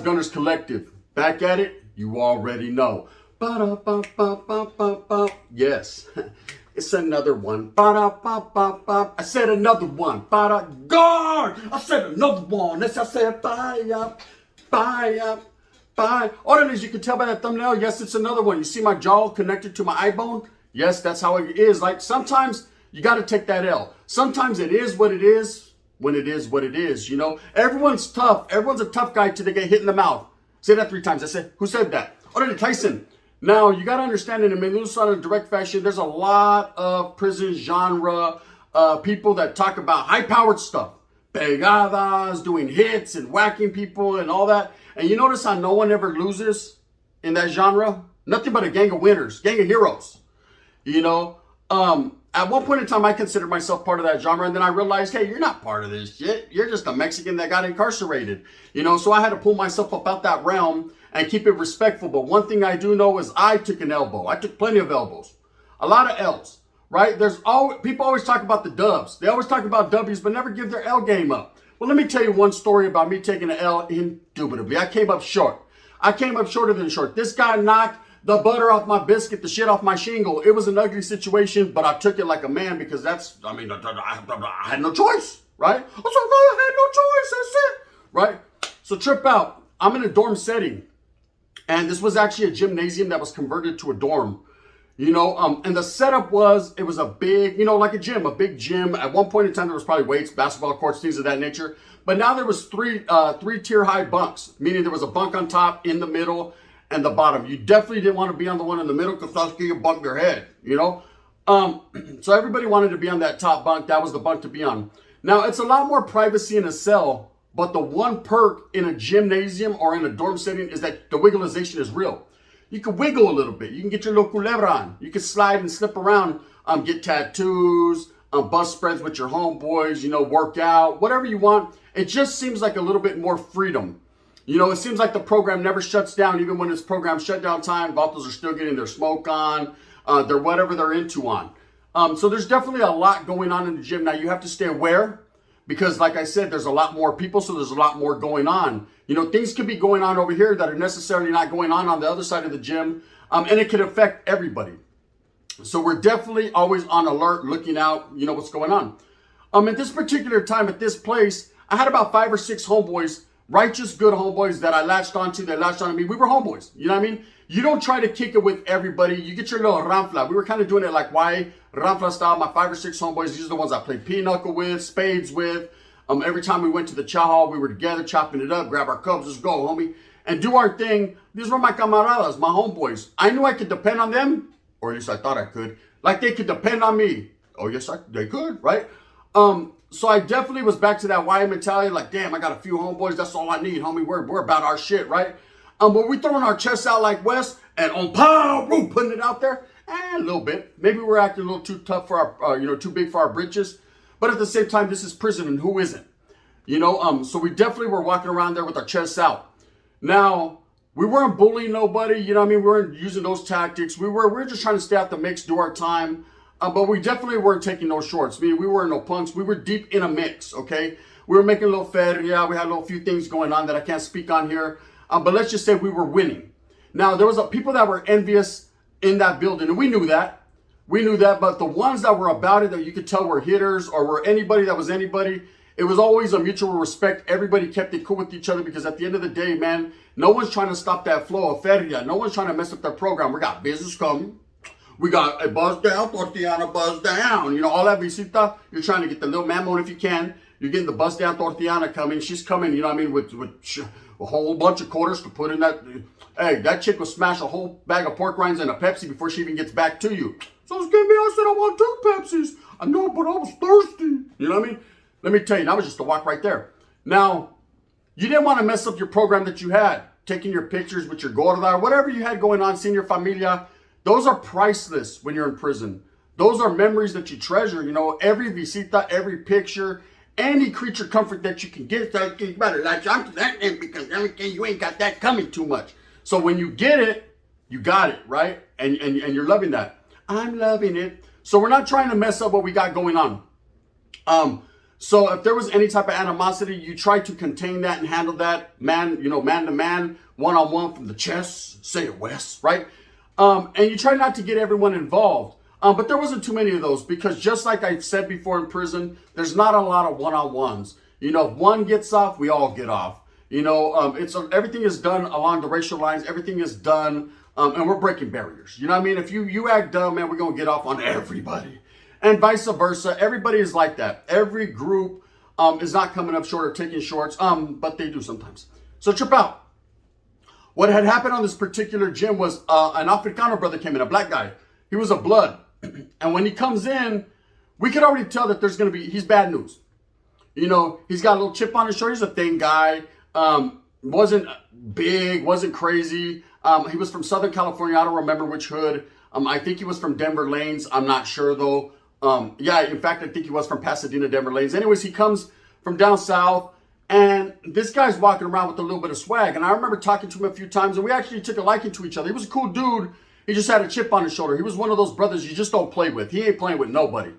Gunners Collective. Back at it, you already know. Ba-da-ba-ba-ba-ba-ba. Yes, it's another one. Ba-da-ba-ba-ba. I said another one. Ba-da. Guard! I said another one. As I said, bye up, bye up, bye. All as you can tell by that thumbnail, yes, it's another one. You see my jaw connected to my eye bone? Yes, that's how it is. Like sometimes you got to take that L. Sometimes it is what it is when it is what it is. You know, everyone's tough. Everyone's a tough guy till they get hit in the mouth. Say that 3 times. I said, who said that? Orale, Tyson. Now, you got to understand in a Melusa in a direct fashion, there's a lot of prison genre people that talk about high-powered stuff. Pegadas, doing hits and whacking people and all that. And you notice how no one ever loses in that genre? Nothing but a gang of winners, gang of heroes. You know, at one point in time, I considered myself part of that genre. And then I realized, hey, you're not part of this shit. You're just a Mexican that got incarcerated. You know, so I had to pull myself up out that realm and keep it respectful. But one thing I do know is I took an elbow. I took plenty of elbows. A lot of L's, right? People always talk about the dubs. They always talk about W's, but never give their L game up. Well, let me tell you one story about me taking an L indubitably. I came up short. I came up shorter than short. This guy knocked the butter off my biscuit, the shit off my shingle. It was an ugly situation, but I took it like a man because I had no choice, right? I had no choice, that's it, right? So trip out. I'm in a dorm setting, and this was actually a gymnasium that was converted to a dorm, you know, and the setup was, it was a big, you know, like a big gym. At one point in time, there was probably weights, basketball courts, things of that nature. But now there was three tier high bunks, meaning there was a bunk on top, in the middle, and the bottom. You definitely didn't want to be on the one in the middle because that's going to bump your head, you know? So everybody wanted to be on that top bunk. That was the bunk to be on. Now, it's a lot more privacy in a cell, but the one perk in a gymnasium or in a dorm setting is that the wiggleization is real. You can wiggle a little bit. You can get your little culebra on. You can slide and slip around, get tattoos, bus spreads with your homeboys, you know, work out, whatever you want. It just seems like a little bit more freedom. You know, it seems like the program never shuts down. Even when it's program shutdown time, vatos are still getting their smoke on, their whatever they're into on. So there's definitely a lot going on in the gym. Now, you have to stay aware because, like I said, there's a lot more people, so there's a lot more going on. You know, things could be going on over here that are necessarily not going on the other side of the gym, and it could affect everybody. So we're definitely always on alert, looking out, you know, what's going on. At this particular time, at this place, I had about 5 or 6 homeboys, righteous, good homeboys that I latched onto. They latched onto me. We were homeboys. You know what I mean? You don't try to kick it with everybody. You get your little ramfla. We were kind of doing it like why ramfla style. My 5 or 6 homeboys, these are the ones I played pinochle with, spades with. Every time we went to the chow hall, we were together chopping it up, grab our cups, let's go, homie, and do our thing. These were my camaradas, my homeboys. I knew I could depend on them, or at least I thought I could. Like they could depend on me. Oh, yes, they could, right? So I definitely was back to that YM mentality, like, damn, I got a few homeboys, that's all I need, homie. We're about our shit, right? But we throwing our chests out like West and on pow, boom, putting it out there, a little bit. Maybe we're acting a little too tough for our, too big for our britches. But at the same time, this is prison, and who isn't? You know, so we definitely were walking around there with our chests out. Now, we weren't bullying nobody, you know what I mean? We weren't using those tactics. We were just trying to stay out the mix, do our time. But we definitely weren't taking no shorts. I mean, we weren't no punks. We were deep in a mix, okay? We were making a little feria. We had a little few things going on that I can't speak on here. But let's just say we were winning. Now, there was people that were envious in that building, and we knew that. We knew that, but the ones that were about it that you could tell were hitters or were anybody that was anybody, it was always a mutual respect. Everybody kept it cool with each other because at the end of the day, man, no one's trying to stop that flow of feria. No one's trying to mess up their program. We got business coming. We got a buzz down, tortilla, buzz down. You know, all that visita, you're trying to get the little mamon if you can. You're getting the buzz down tortilla coming. She's coming, you know what I mean, with a whole bunch of quarters to put in that. Hey, that chick will smash a whole bag of pork rinds and a Pepsi before she even gets back to you. So give me, I said I want 2 Pepsis. I know, but I was thirsty. You know what I mean? Let me tell you, that was just a walk right there. Now, you didn't want to mess up your program that you had. Taking your pictures with your gorda, whatever you had going on, seeing your familia. Those are priceless when you're in prison. Those are memories that you treasure. You know, every visita, every picture, any creature comfort that you can get. You better latch onto that end because you ain't got that coming too much. So when you get it, you got it, right? And you're loving that. I'm loving it. So we're not trying to mess up what we got going on. So if there was any type of animosity, you try to contain that and handle that man to man, one-on-one from the chest, say it Wes, right? And you try not to get everyone involved. But there wasn't too many of those because just like I said before in prison, there's not a lot of one-on-ones. If one gets off, we all get off. Everything is done along the racial lines. Everything is done, and we're breaking barriers. You know what I mean? If you act dumb, man, we're going to get off on everybody. And vice versa. Everybody is like that. Every group is not coming up short or taking shorts, but they do sometimes. So trip out. What had happened on this particular gym was an Africano brother came in, a black guy. He was a blood. And when he comes in, we could already tell that he's bad news. He's got a little chip on his shoulder. He's a thin guy. Wasn't big, wasn't crazy. He was from Southern California. I don't remember which hood. I think he was from Denver Lanes. I'm not sure though. In fact, I think he was from Pasadena, Denver Lanes. Anyways, he comes from down south, and this guy's walking around with a little bit of swag. And I remember talking to him a few times, and we actually took a liking to each other. He was a cool dude. He just had a chip on his shoulder. He was one of those brothers you just don't play with. He ain't playing with nobody,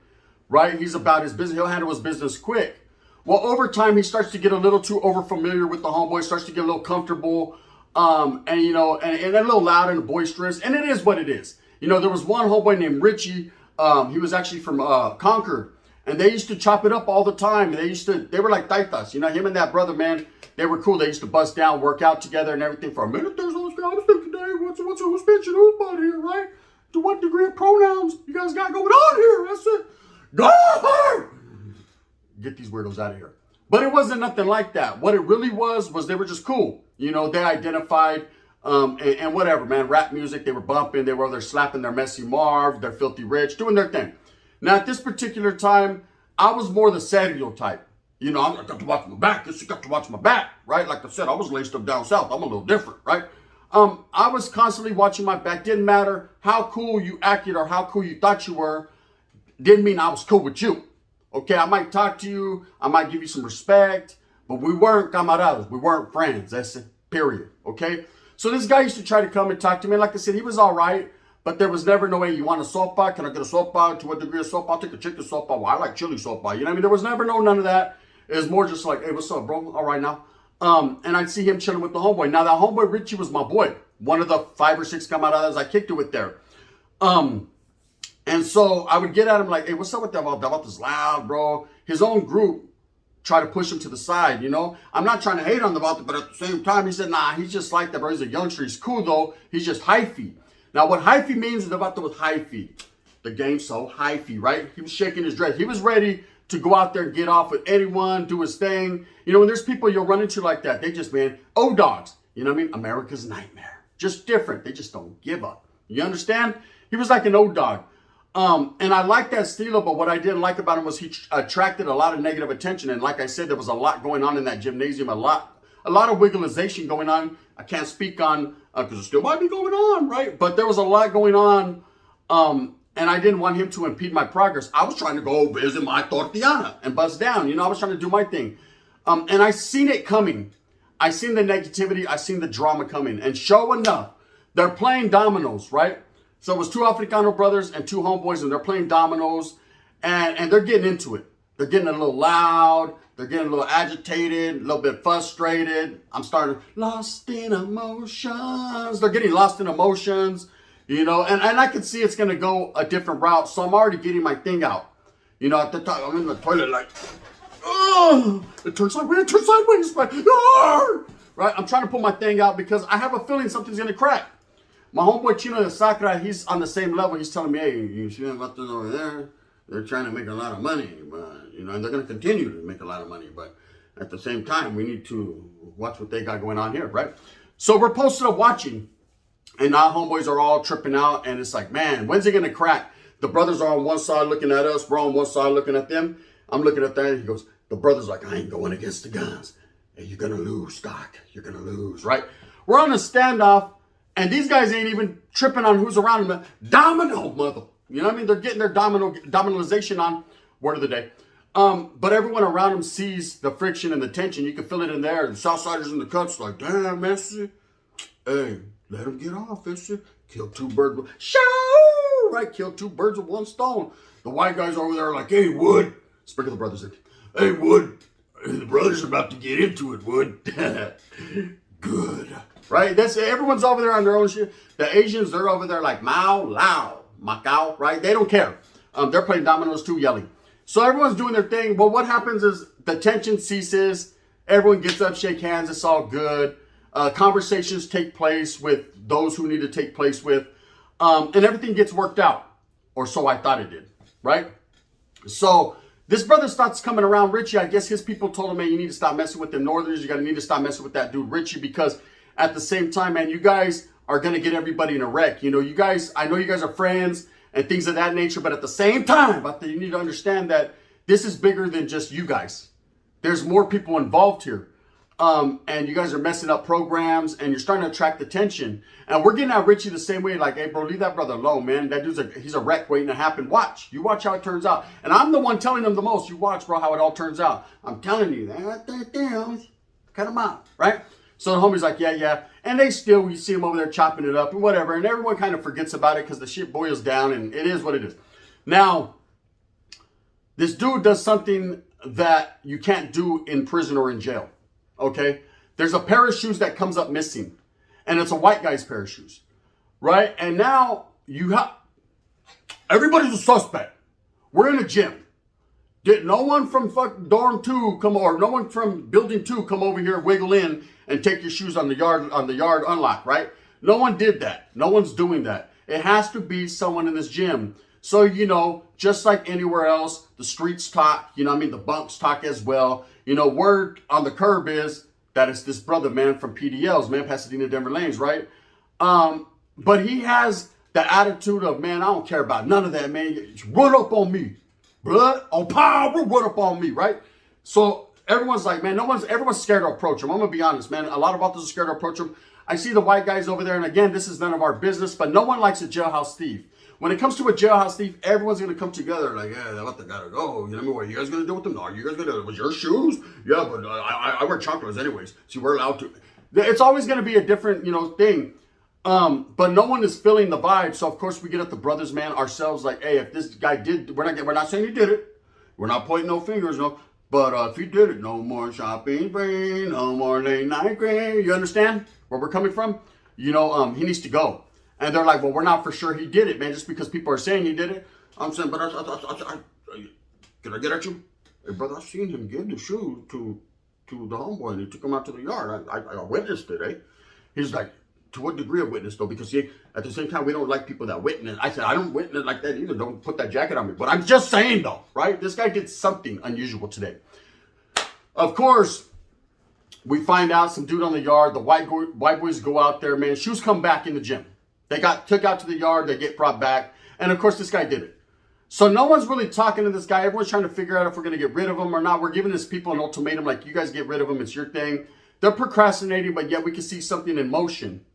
right? He's about his business. He'll handle his business quick. Well, over time, he starts to get a little too over-familiar with the homeboy, starts to get a little comfortable, and a little loud and boisterous. And it is what it is. There was one homeboy named Richie. He was actually from Concord. And they used to chop it up all the time. They were like taitas. Him and that brother, man, they were cool. They used to bust down, work out together and everything. For a minute, there's all this guy. I was thinking today, who's bitching who's about here, right? To what degree of pronouns you guys got going on here? That's it. Go! Get these weirdos out of here. But it wasn't nothing like that. What it really was they were just cool. They identified and whatever, man. Rap music, they were bumping. They were over there slapping their Messy Marv, their Filthy Rich, doing their thing. Now, at this particular time, I was more the Sergio type. I got to watch my back. You got to watch my back, right? Like I said, I was laced up down south. I'm a little different, right? I was constantly watching my back. Didn't matter how cool you acted or how cool you thought you were. Didn't mean I was cool with you. Okay, I might talk to you. I might give you some respect. But we weren't camaradas. We weren't friends. That's it, period. Okay? So this guy used to try to come and talk to me. Like I said, he was all right. But there was never no way, you want a sopa? Can I get a sopa? To what degree of sopa? I'll take a chicken sopa. Well, I like chili sopa. You know what I mean? There was never none of that. It was more just like, hey, what's up, bro? All right now. And I'd see him chilling with the homeboy. Now, that homeboy, Richie, was my boy. One of the 5 or 6 camaradas I kicked it with there. And so I would get at him like, hey, what's up with that? About this loud, bro. His own group tried to push him to the side, I'm not trying to hate on the Vato, but at the same time, he said, nah, he's just like that, bro. He's a youngster. He's cool, though. He's just hyphy. Now, what hyphy means is the Vato was hyphy. The game's so hyphy, right? He was shaking his dress. He was ready to go out there and get off with anyone, do his thing. When there's people you'll run into like that, they just, man, O-dogs. You know what I mean? America's nightmare. Just different. They just don't give up. You understand? He was like an O-dog. And I liked that Stilo, but what I didn't like about him was he attracted a lot of negative attention. And like I said, there was a lot going on in that gymnasium, a lot of wigglization going on. I can't speak on, because it still might be going on, right? But there was a lot going on, and I didn't want him to impede my progress. I was trying to go visit my tortillana and bust down. I was trying to do my thing. And I seen it coming. I seen the negativity. I seen the drama coming. And sure enough, they're playing dominoes, right? So it was 2 Africano brothers and 2 homeboys, and they're playing dominoes, and they're getting into it. They're getting a little loud. They're getting a little agitated, a little bit frustrated. I'm starting lost in emotions. They're getting lost in emotions, and I can see it's going to go a different route. So I'm already getting my thing out. At the time, I'm in the toilet like, oh, it turns sideways, right? I'm trying to pull my thing out because I have a feeling something's going to crack. My homeboy Chino de Sakura, he's on the same level. He's telling me, hey, you see them up over there? They're trying to make a lot of money, but, and they're going to continue to make a lot of money. But at the same time, we need to watch what they got going on here, right? So we're posted up watching, and our homeboys are all tripping out, and it's like, man, when's it going to crack? The brothers are on one side looking at us. We're on one side looking at them. I'm looking at that. He goes, the brother's like, I ain't going against the guns. Hey, you're going to lose, Doc. You're going to lose, right? We're on a standoff. And these guys ain't even tripping on who's around them. Domino, mother. You know what I mean? They're getting their dominalization on. Word of the day. But everyone around them sees the friction and the tension. You can feel it in there. The Southsiders in the cuts like, damn, Messi. Hey, let him get off, Messi. Kill 2 birds with... Shoo! Right? Kill 2 birds with 1 stone. The white guys over there are like, hey, Wood. Sprinkle the brothers in. Hey, Wood, the brothers are about to get into it, Wood. Good. Right? That's everyone's over there on their own shit. The Asians, they're over there like Mao, Lao, Macau, right? They don't care. They're playing dominoes too, yelling. So everyone's doing their thing. Well, what happens is the tension ceases. Everyone gets up, shake hands. It's all good. Conversations take place with those who need to take place with. And everything gets worked out. Or so I thought it did. Right? So this brother starts coming around Richie. I guess his people told him, man, you need to stop messing with them Northerners. You need to stop messing with that dude Richie, because at the same time, man, you guys are going to get everybody in a wreck. You know, you guys, I know you guys are friends and things of that nature, but at the same time, you need to understand that this is bigger than just you guys. There's more people involved here. And you guys are messing up programs and you're starting to attract attention. And we're getting at Richie the same way, like, hey, bro, leave that brother alone, man. That dude's he's a wreck waiting to happen. Watch. You watch how it turns out. And I'm the one telling him the most. You watch, bro, how it all turns out. I'm telling you. Cut him out, right? So the homie's like, yeah. And we see him over there chopping it up and whatever. And everyone kind of forgets about it because the shit boils down and it is what it is. Now, this dude does something that you can't do in prison or in jail. Okay? There's a pair of shoes that comes up missing. And it's a white guy's pair of shoes. Right? And now everybody's a suspect. We're in a gym. Did no one from dorm 2 come, or no one from building 2 come over here, wiggle in and take your shoes on the yard unlock, right? No one did that. No one's doing that. It has to be someone in this gym. So, you know, just like anywhere else, the streets talk, you know what I mean? The bunks talk as well. You know, word on the curb is that it's this brother, man, from PDLs, man, Pasadena, Denver Lanes, right? But he has the attitude of, man, I don't care about none of that, man. Run up on me. Blood on power, run up on me, right? So everyone's like, man, everyone's scared to approach him. I'm going to be honest, man. A lot of officers are scared to approach him. I see the white guys over there, and again, this is none of our business, but no one likes a jailhouse thief. When it comes to a jailhouse thief, everyone's going to come together like, yeah, they let the guy go. You know what I mean? What are you guys going to do with them? Are you guys going to, was your shoes? Yeah, but I wear chocolates anyways, so we're allowed to. It's always going to be a different, you know, thing. But no one is feeling the vibe. So of course we get at the brothers, man, ourselves, like, hey, if this guy did, we're not saying he did it. We're not pointing no fingers, no. But if he did it, no more shopping free, no more late night green. You understand where we're coming from? You know, he needs to go. And they're like, well, we're not for sure he did it, man, just because people are saying he did it. I'm saying, but can I get at you? Hey, brother, I seen him give the shoe to the homeboy, and he took him out to the yard. I witnessed it, eh? He's like, to what degree of witness, though? Because at the same time, we don't like people that witness. I said, I don't witness like that either. Don't put that jacket on me. But I'm just saying, though, right? This guy did something unusual today. Of course, we find out some dude on the yard. The white boys go out there, man. Shoes come back in the gym. They got took out to the yard. They get brought back. And, of course, this guy did it. So no one's really talking to this guy. Everyone's trying to figure out if we're going to get rid of him or not. We're giving this people an ultimatum, like, you guys get rid of him. It's your thing. They're procrastinating, but yet we can see something in motion.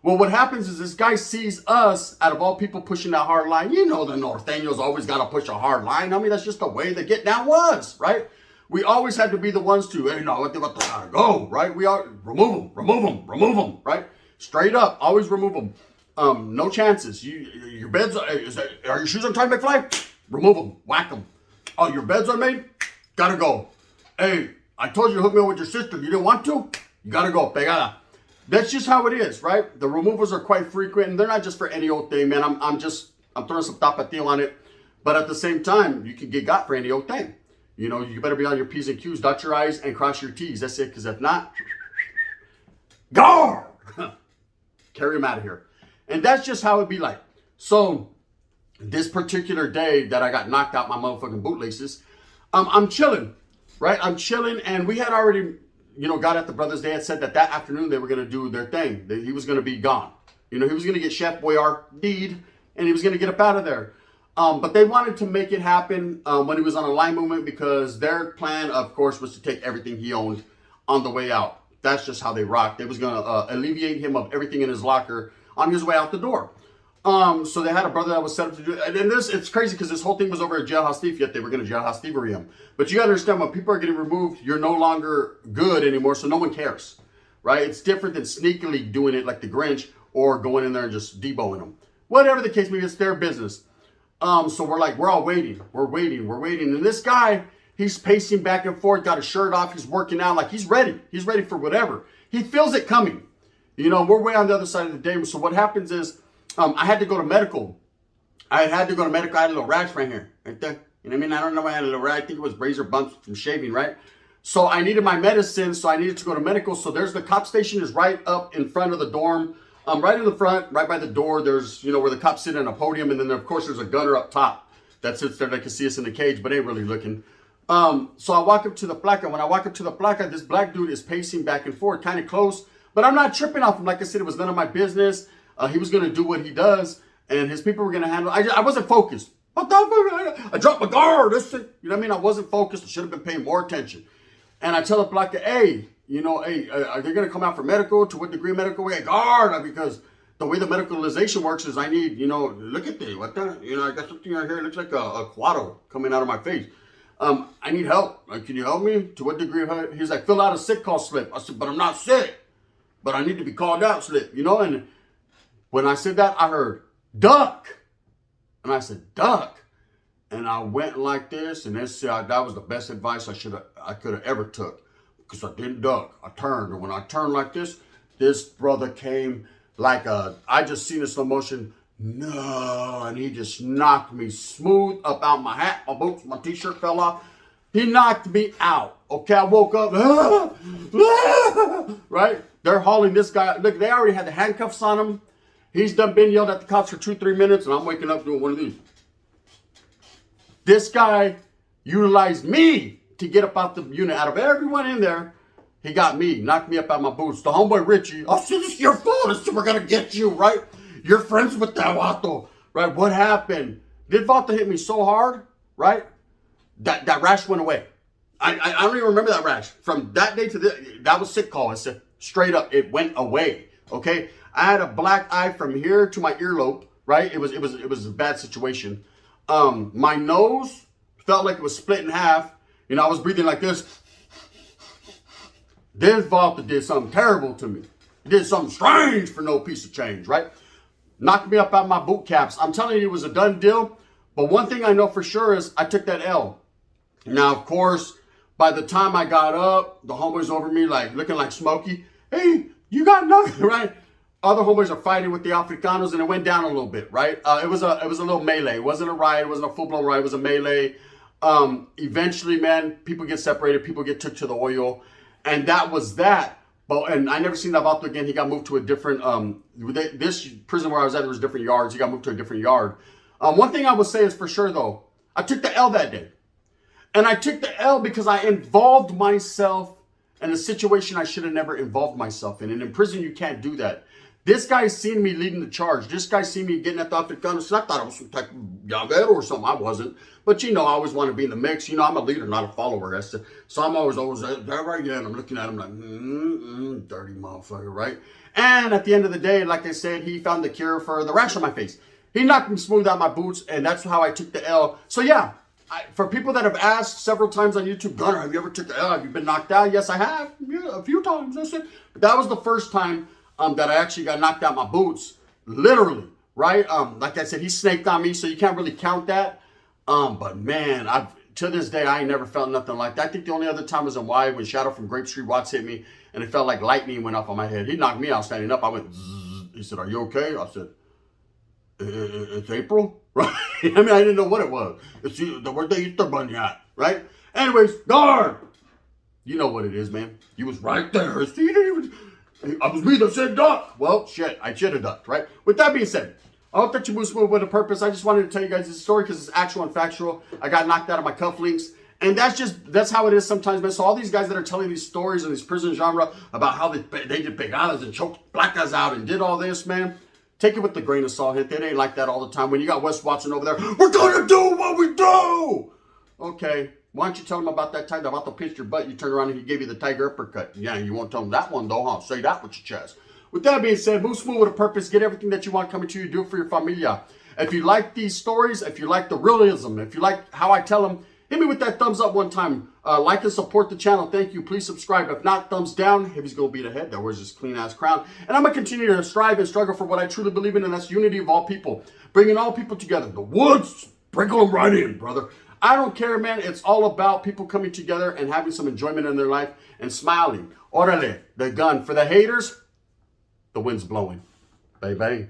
Well, what happens is this guy sees us, out of all people, pushing that hard line. You know the Northanians always got to push a hard line. I mean, that's just the way the get down was, right? We always had to be the ones to, hey, no, what they gotta go, right? We are, remove them, right? Straight up, always remove them. No chances. Your beds, are your shoes untied, McFly? Remove them, whack them. Oh, your bed's unmade? Gotta go. Hey, I told you to hook me up with your sister. You didn't want to? You gotta go, pegada. That's just how it is, right? The removals are quite frequent, and they're not just for any old thing, man. I'm throwing some tapatio on it. But at the same time, you can get got for any old thing. You know, you better be on your P's and Q's, dot your I's, and cross your T's. That's it, because if not, guard! Carry him out of here. And that's just how it be like. So, this particular day that I got knocked out my motherfucking bootlaces, I'm chilling, right? I'm chilling, and we had already, you know, got at the brothers. They had said that afternoon they were going to do their thing. He was going to be gone. You know, he was going to get Chef Boyardee, and he was going to get up out of there. But they wanted to make it happen when he was on a line movement, because their plan, of course, was to take everything he owned on the way out. That's just how they rocked. They was going to alleviate him of everything in his locker on his way out the door. So they had a brother that was set up to do it. And it's crazy because this whole thing was over a jailhouse thief, yet they were going to jailhouse thievery him. But you got to understand, when people are getting removed, you're no longer good anymore, so no one cares, right? It's different than sneakily doing it like the Grinch or going in there and just deboing them. Whatever the case may be, it's their business. So we're all waiting. We're waiting. And this guy, He's pacing back and forth, got his shirt off. He's working out like he's ready. He's ready for whatever. He feels it coming. You know, we're way on the other side of the day. So what happens is I had to go to medical. I had a little rash right here, right there. You know what I mean? I don't know why I had a little rash. I think it was razor bumps from shaving, right? So I needed my medicine, so I needed to go to medical. So there's the cop station is right up in front of the dorm. Right in the front, right by the door, there's, you know, where the cops sit in a podium. And then, of course, there's a gunner up top that sits there that can see us in the cage, but ain't really looking. So I walk up to the placa. When I walk up to the placa, this black dude is pacing back and forth, kind of close. But I'm not tripping off him. Like I said, it was none of my business. He was going to do what he does, and his people were going to handle it. I wasn't focused. What the fuck? I dropped my guard. You know what I mean? I wasn't focused. I should have been paying more attention. And I tell the placa, hey, you know, hey, are they going to come out for medical? To what degree medical? We guard, because the way the medicalization works is I need, you know, look at this. What the? You know, I got something right here. It looks like a quado coming out of my face. I need help. Can you help me? To what degree? He's like, fill out a sick call slip. I said, but I'm not sick. But I need to be called out slip, you know? And when I said that, I heard, duck. And I said, duck. And I went like this, and that was the best advice I could have ever took. Because I didn't duck. I turned. And when I turned like this brother came like I just seen a slow motion. No. And he just knocked me smooth up out my hat, my boots, my t-shirt fell off. He knocked me out. Okay, I woke up. Right? They're hauling this guy. Look, they already had the handcuffs on him. He's done been yelled at the cops for 2-3 minutes, and I'm waking up doing one of these. This guy utilized me to get up out the unit. Out of everyone in there, he got me, knocked me up out my boots. The homeboy Richie, I said, this is your fault. We're going to get you, right? You're friends with that Vato, right? What happened? Did Vato hit me so hard, right? That rash went away. I don't even remember that rash. From that day to this, that was sick call. I said, straight up, it went away, okay? I had a black eye from here to my earlobe, right? It was a bad situation. My nose felt like it was split in half. You know, I was breathing like this. This Vato did something terrible to me. He did something strange for no piece of change, right? Knocked me up out my boot caps. I'm telling you, it was a done deal. But one thing I know for sure is I took that L. Now, of course, by the time I got up, the homeboys over me, like looking like Smokey. Hey, you got nothing, right? Other homeboys are fighting with the Africanos, and it went down a little bit, right? It was a little melee. It wasn't a riot. It wasn't a full-blown riot. It was a melee. Eventually, man, people get separated. People get took to the oil. And that was that. And I never seen that Vato again. He got moved to a different, this prison where I was at, there was different yards. He got moved to a different yard. One thing I would say is for sure, though, I took the L that day. And I took the L because I involved myself in a situation I should have never involved myself in. And in prison, you can't do that. This guy seen me leading the charge. This guy seen me getting at the Africanos. I thought I was some type of llavero or something. I wasn't. But, you know, I always want to be in the mix. You know, I'm a leader, not a follower. So I'm always there right here. And I'm looking at him like, dirty motherfucker, right? And at the end of the day, like I said, he found the cure for the rash on my face. He knocked me smooth out my boots, and that's how I took the L. So, yeah, for people that have asked several times on YouTube, Gunner, have you ever took the L? Have you been knocked out? Yes, I have. Yeah, a few times. That's it. But that was the first time that I actually got knocked out my boots, literally, right? Like I said, he snaked on me, so you can't really count that. But man, to this day, I ain't never felt nothing like that. I think the only other time was in Hawaii when Shadow from Grape Street Watts hit me, and it felt like lightning went off on my head. He knocked me out standing up. I went, zzz. He said, are you okay? I said, it's April, right? I mean, I didn't know what it was. It's the word they Easter bunny hat, right? Anyways, guard. You know what it is, man. You was right there. See, you didn't even... I was me that said duck. Well, shit, I should have ducked, right? With that being said, I hope that you move with a purpose. I just wanted to tell you guys this story because it's actual and factual. I got knocked out of my cufflinks. And that's how it is sometimes, man. So all these guys that are telling these stories in this prison genre about how they did pegadas and choked black guys out and did all this, man, take it with a grain of salt. It ain't like that all the time. When you got Wes Watson over there, we're going to do what we do. Okay. Why don't you tell him about that time that Vato pinched your butt, you turned around and he gave you the tiger uppercut? Yeah, you won't tell him that one though, huh? Say that with your chest. With that being said, move smooth with a purpose. Get everything that you want coming to you. Do it for your familia. If you like these stories, if you like the realism, if you like how I tell them, hit me with that thumbs up one time. Like and support the channel. Thank you. Please subscribe. If not, thumbs down. Heavy's going to be the head that wears this clean-ass crown. And I'm going to continue to strive and struggle for what I truly believe in, and that's unity of all people. Bringing all people together. The woods, sprinkle them right in, brother. I don't care, man. It's all about people coming together and having some enjoyment in their life and smiling. Orale, the gun. For the haters, the wind's blowing. Bang, bang.